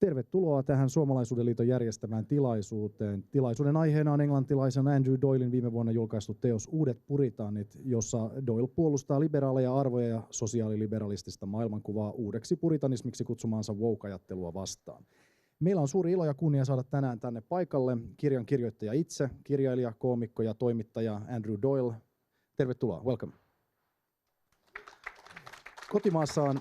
Tervetuloa tähän Suomalaisuuden Liiton järjestämään tilaisuuteen. Tilaisuuden aiheena on englantilaisen Andrew Doylen viime vuonna julkaistu teos Uudet Puritanit, jossa Doyle puolustaa liberaaleja arvoja ja sosiaaliliberalistista maailmankuvaa uudeksi puritanismiksi kutsumaansa woke-ajattelua vastaan. Meillä on suuri ilo ja kunnia saada tänään tänne paikalle kirjan kirjoittaja itse, kirjailija, koomikko ja toimittaja Andrew Doyle. Tervetuloa, welcome. Kotimaassaan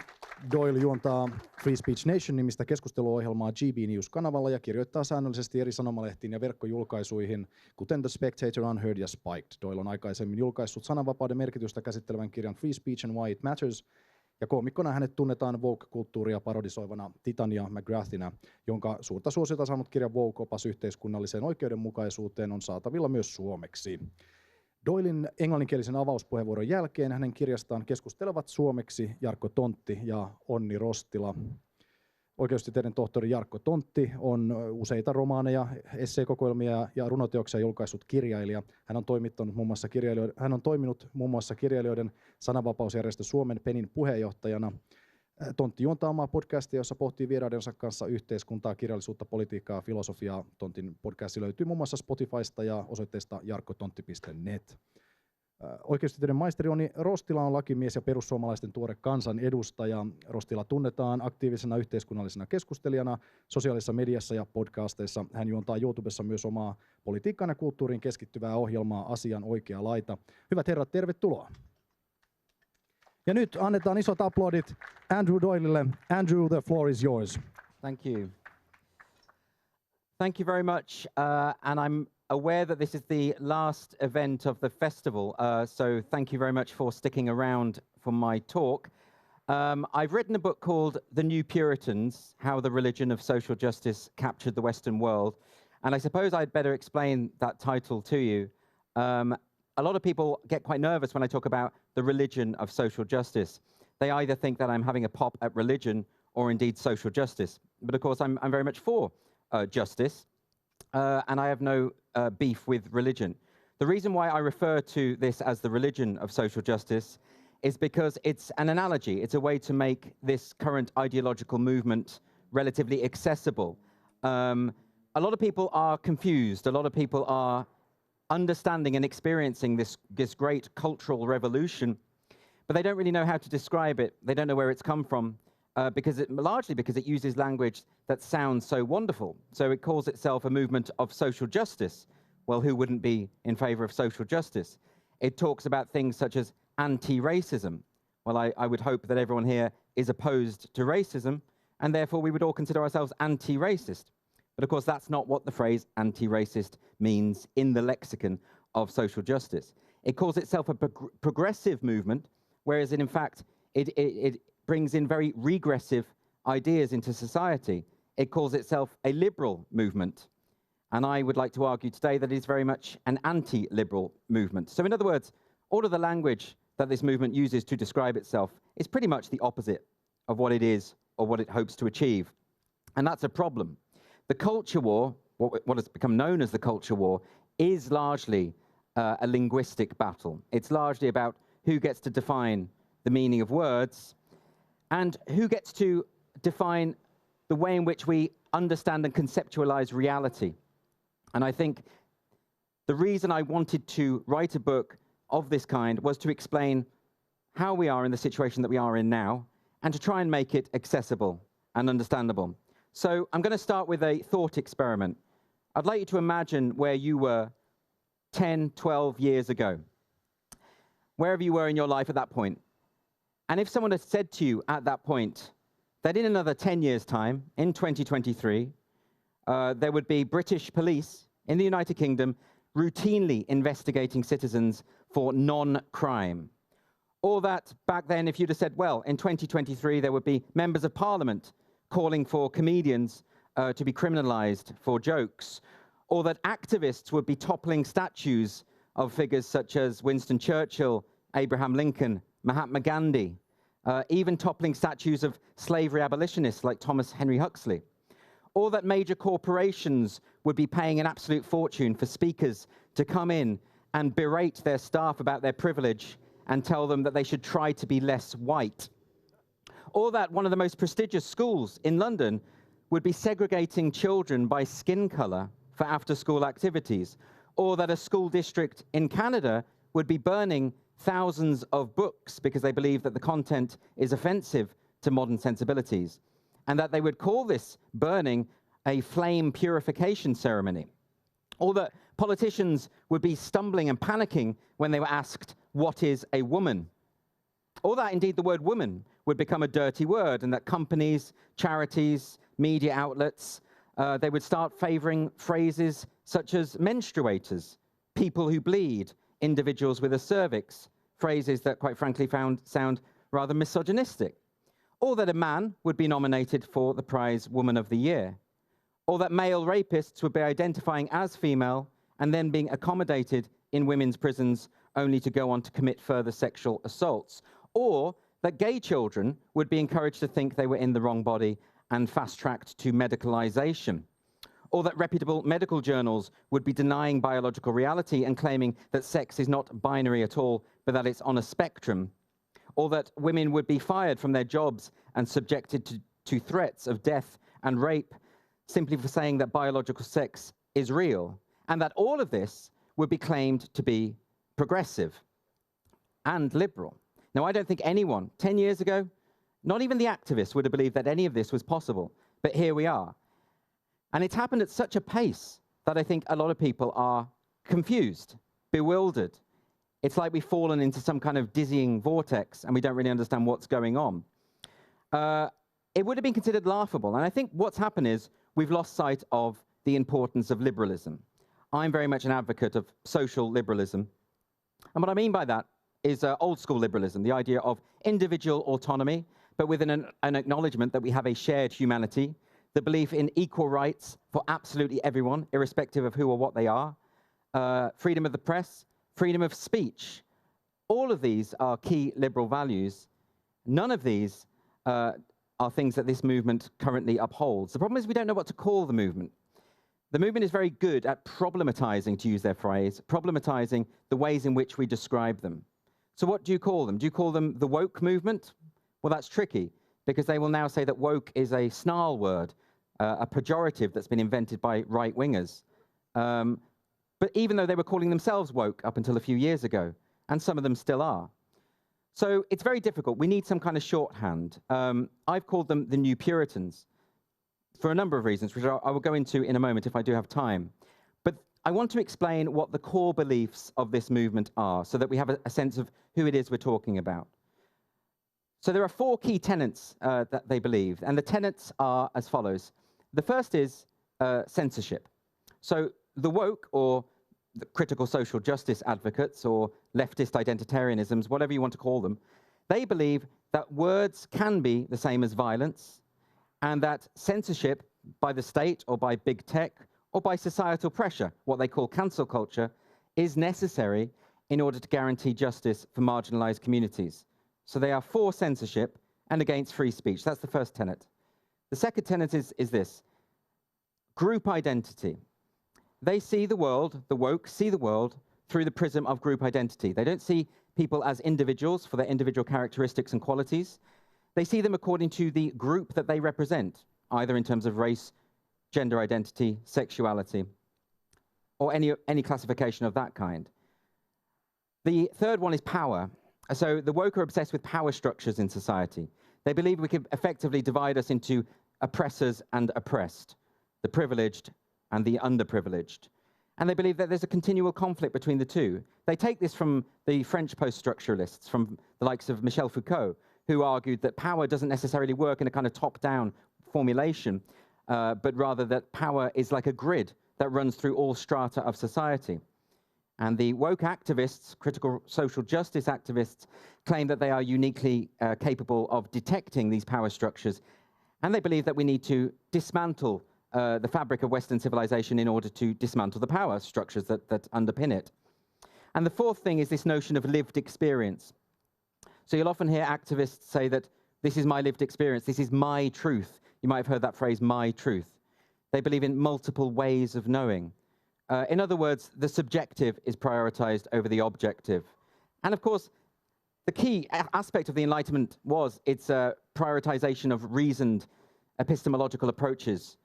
Doyle juontaa Free Speech Nation-nimistä keskusteluohjelmaa GB News-kanavalla ja kirjoittaa säännöllisesti eri sanomalehtiin ja verkkojulkaisuihin, kuten The Spectator, Unheard ja Spiked. Doyle on aikaisemmin julkaissut sananvapauden merkitystä käsittelevän kirjan Free Speech and Why It Matters, ja koomikkona hänet tunnetaan woke-kulttuuria parodisoivana Titania McGrathina, jonka suurta suosiota saanut kirja Woke-opas yhteiskunnalliseen oikeudenmukaisuuteen on saatavilla myös suomeksi. Doylen englanninkielisen avauspuheenvuoron jälkeen hänen kirjastaan keskustelevat suomeksi Jarkko Tontti ja Onni Rostila. Oikeustieteiden tohtori Jarkko Tontti on useita romaaneja, esseekokoelmia ja runoteoksia julkaissut kirjailija. Hän on toiminut muun muassa kirjailijoiden sananvapausjärjestö Suomen Penin puheenjohtajana. Tontti juontaa omaa podcastia, jossa pohtii vieraidensa kanssa yhteiskuntaa, kirjallisuutta, politiikkaa ja filosofiaa. Tontin podcasti löytyy muun muassa Spotifysta ja osoitteesta jarkkotontti.net. Oikeustieteiden maisteri Onni Rostila on lakimies ja perussuomalaisten tuore kansanedustaja. Rostila tunnetaan aktiivisena yhteiskunnallisena keskustelijana sosiaalisessa mediassa ja podcasteissa. Hän juontaa YouTubessa myös omaa politiikkaan ja kulttuuriin keskittyvää ohjelmaa Asian oikea laita. Hyvät herrat, tervetuloa. Ja nyt annetaan isot aplodit Andrew Doylelle. Andrew, the floor is yours. Thank you. Thank you very much. And I'm aware that this is the last event of the festival, so thank you very much for sticking around for my talk. I've written a book called The New Puritans, How the Religion of Social Justice Captured the Western World. And I suppose I'd better explain that title to you. A lot of people get quite nervous when I talk about the religion of social justice. They either think that I'm having a pop at religion or indeed social justice. But of course, I'm very much for justice, and I have no beef with religion. The reason why I refer to this as the religion of social justice is because it's an analogy. It's a way to make this current ideological movement relatively accessible. A lot of people are confused. A lot of people are understanding and experiencing this great cultural revolution, but they don't really know how to describe it. They don't know where it's come from, largely because it uses language that sounds so wonderful. So it calls itself a movement of social justice. Well, who wouldn't be in favor of social justice? It talks about things such as anti-racism. Well, I would hope that everyone here is opposed to racism, and therefore we would all consider ourselves anti-racist. But of course, that's not what the phrase anti-racist means in the lexicon of social justice. It calls itself a progressive movement, whereas in fact, it brings in very regressive ideas into society. It calls itself a liberal movement. And I would like to argue today that it is very much an anti-liberal movement. So in other words, all of the language that this movement uses to describe itself is pretty much the opposite of what it is or what it hopes to achieve. And that's a problem. The culture war, what has become known as the culture war, is largely a linguistic battle. It's largely about who gets to define the meaning of words and who gets to define the way in which we understand and conceptualize reality. And I think the reason I wanted to write a book of this kind was to explain how we are in the situation that we are in now and to try and make it accessible and understandable. So I'm going to start with a thought experiment. I'd like you to imagine where you were 10, 12 years ago, wherever you were in your life at that point. And if someone had said to you at that point that in another 10 years' time, in 2023, there would be British police in the United Kingdom routinely investigating citizens for non-crime. Or that back then, if you'd have said, well, in 2023, there would be members of parliament calling for comedians to be criminalized for jokes, or that activists would be toppling statues of figures such as Winston Churchill, Abraham Lincoln, Mahatma Gandhi, even toppling statues of slavery abolitionists like Thomas Henry Huxley, or that major corporations would be paying an absolute fortune for speakers to come in and berate their staff about their privilege and tell them that they should try to be less white. Or that one of the most prestigious schools in London would be segregating children by skin color for after-school activities, or that a school district in Canada would be burning thousands of books because they believe that the content is offensive to modern sensibilities, and that they would call this burning a flame purification ceremony, or that politicians would be stumbling and panicking when they were asked, what is a woman? Or that indeed the word woman would become a dirty word, and that companies, charities, media outlets, they would start favoring phrases such as menstruators, people who bleed, individuals with a cervix, phrases that quite frankly sound rather misogynistic. Or that a man would be nominated for the prize Woman of the Year. Or that male rapists would be identifying as female and then being accommodated in women's prisons only to go on to commit further sexual assaults. Or that gay children would be encouraged to think they were in the wrong body and fast-tracked to medicalization. Or that reputable medical journals would be denying biological reality and claiming that sex is not binary at all, but that it's on a spectrum. Or that women would be fired from their jobs and subjected to threats of death and rape simply for saying that biological sex is real. And that all of this would be claimed to be progressive and liberal. Now, I don't think anyone 10 years ago, not even the activists, would have believed that any of this was possible. But here we are. And it's happened at such a pace that I think a lot of people are confused, bewildered. It's like we've fallen into some kind of dizzying vortex and we don't really understand what's going on. It would have been considered laughable. And I think what's happened is we've lost sight of the importance of liberalism. I'm very much an advocate of social liberalism. And what I mean by that is old school liberalism, the idea of individual autonomy, but with an acknowledgement that we have a shared humanity, the belief in equal rights for absolutely everyone, irrespective of who or what they are, freedom of the press, freedom of speech. All of these are key liberal values. None of these are things that this movement currently upholds. The problem is we don't know what to call the movement. The movement is very good at problematizing, to use their phrase, problematizing the ways in which we describe them. So what do you call them? Do you call them the woke movement? Well, that's tricky, because they will now say that woke is a snarl word, a pejorative that's been invented by right-wingers. But even though they were calling themselves woke up until a few years ago, and some of them still are. So it's very difficult. We need some kind of shorthand. I've called them the New Puritans for a number of reasons, which I will go into in a moment if I do have time. But I want to explain what the core beliefs of this movement are, so that we have a sense of who it is we're talking about. So there are 4 key tenets that they believe, and the tenets are as follows. The first is censorship. So the woke, or the critical social justice advocates, or leftist identitarianisms, whatever you want to call them, they believe that words can be the same as violence, and that censorship by the state, or by big tech, or by societal pressure, what they call cancel culture, is necessary in order to guarantee justice for marginalized communities. So they are for censorship and against free speech. That's the first tenet. The second tenet is this: group identity. They see the world, the woke see the world through the prism of group identity. They don't see people as individuals for their individual characteristics and qualities. They see them according to the group that they represent, either in terms of race, gender identity, sexuality, or any classification of that kind. The third one is power. So the woke are obsessed with power structures in society. They believe we can effectively divide us into oppressors and oppressed, the privileged and the underprivileged. And they believe that there's a continual conflict between the two. They take this from the French post-structuralists, from the likes of Michel Foucault, who argued that power doesn't necessarily work in a kind of top-down formulation, but rather that power is like a grid that runs through all strata of society. And the woke activists, critical social justice activists, claim that they are uniquely capable of detecting these power structures. And they believe that we need to dismantle the fabric of Western civilization in order to dismantle the power structures that underpin it. And the fourth thing is this notion of lived experience. So you'll often hear activists say that this is my lived experience, this is my truth. You might have heard that phrase, my truth. They believe in multiple ways of knowing. In other words, the subjective is prioritized over the objective. And of course, the key aspect of the Enlightenment was its prioritization of reasoned epistemological approaches,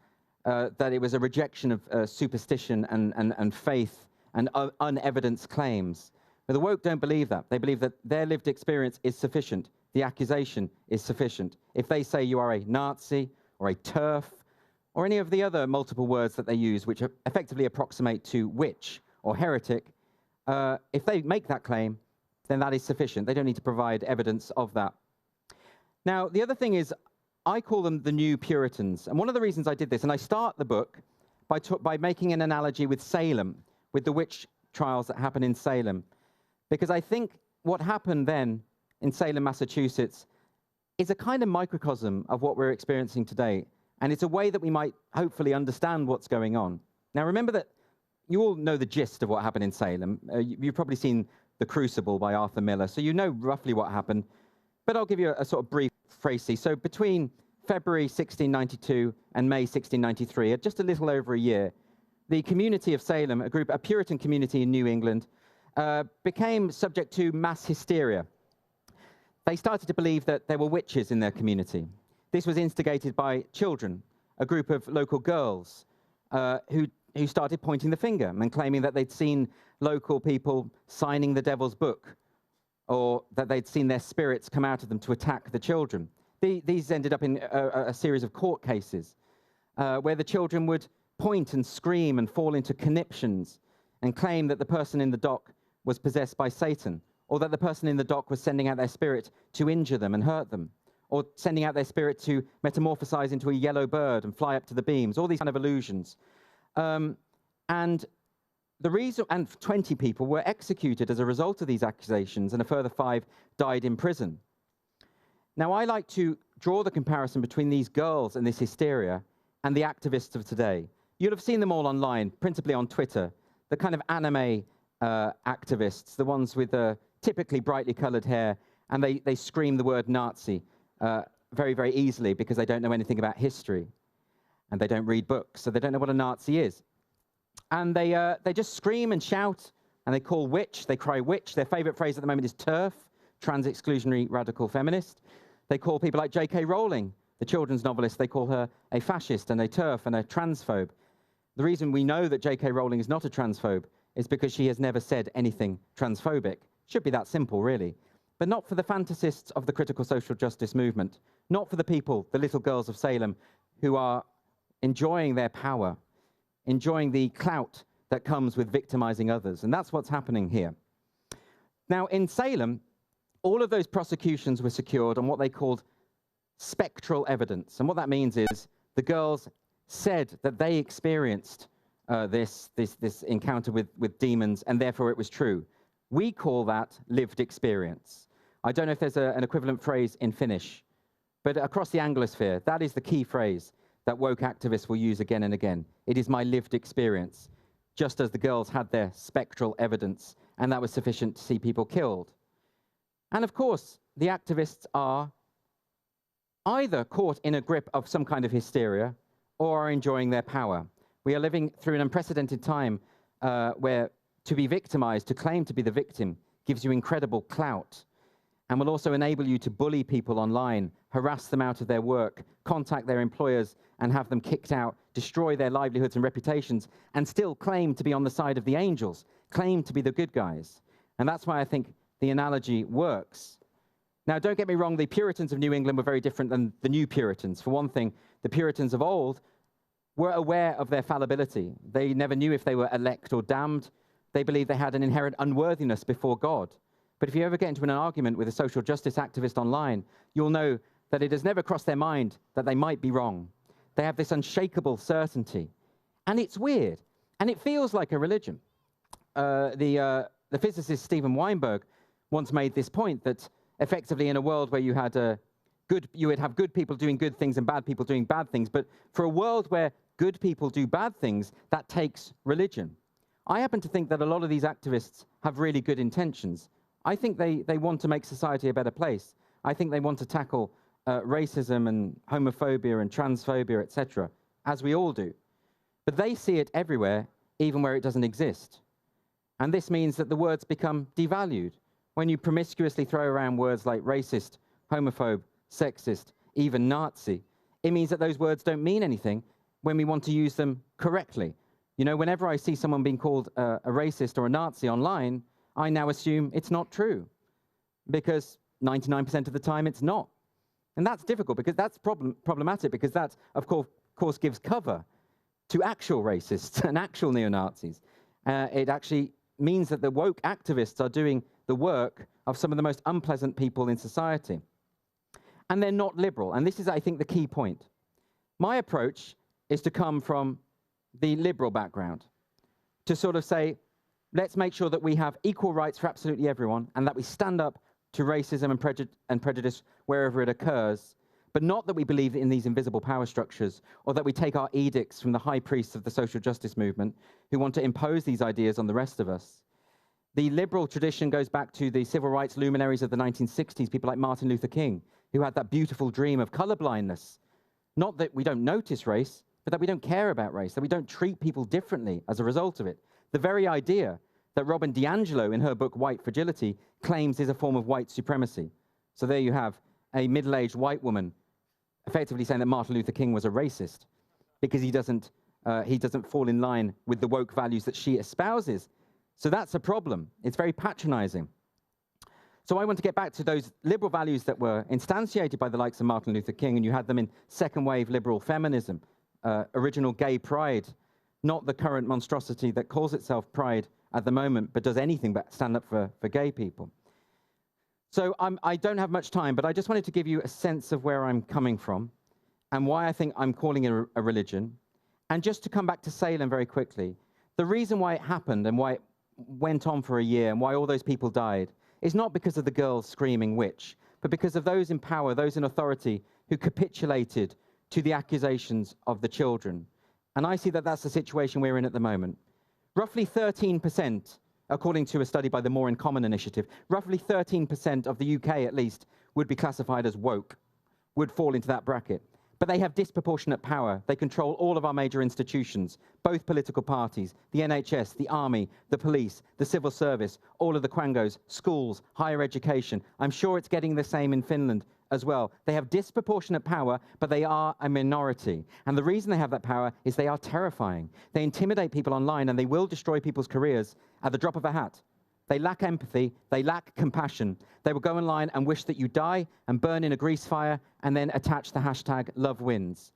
that it was a rejection of superstition and faith and unevidenced claims. But the woke don't believe that. They believe that their lived experience is sufficient. The accusation is sufficient. If they say you are a Nazi or a TERF or any of the other multiple words that they use, which effectively approximate to witch or heretic, if they make that claim, then that is sufficient. They don't need to provide evidence of that. Now, the other thing is, I call them the new Puritans. And one of the reasons I did this, and I start the book by making an analogy with Salem, with the witch trials that happened in Salem. Because I think what happened then in Salem, Massachusetts, is a kind of microcosm of what we're experiencing today. And it's a way that we might hopefully understand what's going on. Now, remember that you all know the gist of what happened in Salem. You've probably seen The Crucible by Arthur Miller, so you know roughly what happened. But I'll give you a sort of brief précis. So between February 1692 and May 1693, just a little over a year, the community of Salem, a Puritan community in New England, became subject to mass hysteria. They started to believe that there were witches in their community. This was instigated by children, a group of local girls who started pointing the finger and claiming that they'd seen local people signing the devil's book, or that they'd seen their spirits come out of them to attack the children. These ended up in a series of court cases where the children would point and scream and fall into conniptions and claim that the person in the dock was possessed by Satan, or that the person in the dock was sending out their spirit to injure them and hurt them, or sending out their spirit to metamorphosize into a yellow bird and fly up to the beams, all these kind of illusions. And 20 people were executed as a result of these accusations, and a further 5 died in prison. Now, I like to draw the comparison between these girls and this hysteria and the activists of today. You'll have seen them all online, principally on Twitter, the kind of anime activists, the ones with typically brightly colored hair, and they scream the word Nazi very, very easily because they don't know anything about history, and they don't read books, so they don't know what a Nazi is. And they just scream and shout, and they call witch, they cry witch. Their favorite phrase at the moment is TERF, trans-exclusionary radical feminist. They call people like J.K. Rowling, the children's novelist, they call her a fascist and a TERF and a transphobe. The reason we know that J.K. Rowling is not a transphobe is because she has never said anything transphobic. Should be that simple, really. But not for the fantasists of the critical social justice movement, not for the people, the little girls of Salem, who are enjoying their power, enjoying the clout that comes with victimizing others. And that's what's happening here. Now, in Salem, all of those prosecutions were secured on what they called spectral evidence. And what that means is the girls said that they experienced this encounter with demons, and therefore it was true. We call that lived experience. I don't know if there's an equivalent phrase in Finnish, but across the Anglosphere, that is the key phrase that woke activists will use again and again. It is my lived experience, just as the girls had their spectral evidence, and that was sufficient to see people killed. And of course, the activists are either caught in a grip of some kind of hysteria or are enjoying their power. We are living through an unprecedented time where to be victimized, to claim to be the victim, gives you incredible clout, and will also enable you to bully people online, harass them out of their work, contact their employers and have them kicked out, destroy their livelihoods and reputations, and still claim to be on the side of the angels, claim to be the good guys. And that's why I think the analogy works. Now, don't get me wrong, the Puritans of New England were very different than the new Puritans. For one thing, the Puritans of old were aware of their fallibility. They never knew if they were elect or damned. They believed they had an inherent unworthiness before God. But if you ever get into an argument with a social justice activist online, you'll know that it has never crossed their mind that they might be wrong. They have this unshakable certainty. And it's weird. And it feels like a religion. The physicist Steven Weinberg once made this point that effectively in a world where you would have good people doing good things and bad people doing bad things, but for a world where good people do bad things, that takes religion. I happen to think that a lot of these activists have really good intentions. I think they want to make society a better place. I think they want to tackle racism and homophobia and transphobia, etc., as we all do. But they see it everywhere, even where it doesn't exist. And this means that the words become devalued. When you promiscuously throw around words like racist, homophobe, sexist, even Nazi, it means that those words don't mean anything when we want to use them correctly. You know, whenever I see someone being called a racist or a Nazi online, I now assume it's not true, because 99% of the time it's not. And that's difficult, because that's problematic, because that, of course, gives cover to actual racists and actual neo-Nazis. It actually means that the woke activists are doing the work of some of the most unpleasant people in society. And they're not liberal. And this is, I think, the key point. My approach is to come from the liberal background, to sort of say, let's make sure that we have equal rights for absolutely everyone, and that we stand up to racism and prejudice wherever it occurs, but not that we believe in these invisible power structures, or that we take our edicts from the high priests of the social justice movement who want to impose these ideas on the rest of us. The liberal tradition goes back to the civil rights luminaries of the 1960s, people like Martin Luther King, who had that beautiful dream of colorblindness. Not that we don't notice race, but that we don't care about race, that we don't treat people differently as a result of it. The very idea that Robin DiAngelo, in her book White Fragility, claims is a form of white supremacy. So there you have a middle-aged white woman effectively saying that Martin Luther King was a racist because he doesn't fall in line with the woke values that she espouses. So that's a problem. It's very patronizing. So I want to get back to those liberal values that were instantiated by the likes of Martin Luther King, and you had them in second-wave liberal feminism, original gay pride, not the current monstrosity that calls itself pride at the moment, but does anything but stand up for gay people. So I don't have much time, but I just wanted to give you a sense of where I'm coming from and why I think I'm calling it a religion. And just to come back to Salem very quickly, the reason why it happened and why it went on for a year and why all those people died is not because of the girls screaming witch, but because of those in power, those in authority, who capitulated to the accusations of the children. And I see that that's the situation we're in at the moment. Roughly 13%, according to a study by the More in Common initiative, roughly 13% of the UK, at least, would be classified as woke, would fall into that bracket. But they have disproportionate power. They control all of our major institutions, both political parties, the NHS, the army, the police, the civil service, all of the quangos, schools, higher education. I'm sure it's getting the same in Finland as well. They have disproportionate power, but they are a minority. And the reason they have that power is they are terrifying. They intimidate people online, and they will destroy people's careers at the drop of a hat. They lack empathy, they lack compassion. They will go online and wish that you die and burn in a grease fire and then attach the hashtag #LoveWins.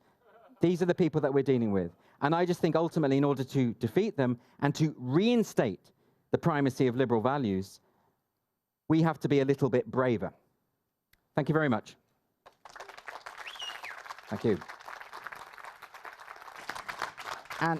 These are the people that we're dealing with. And I just think ultimately, in order to defeat them and to reinstate the primacy of liberal values, we have to be a little bit braver. Thank you very much. Thank you. And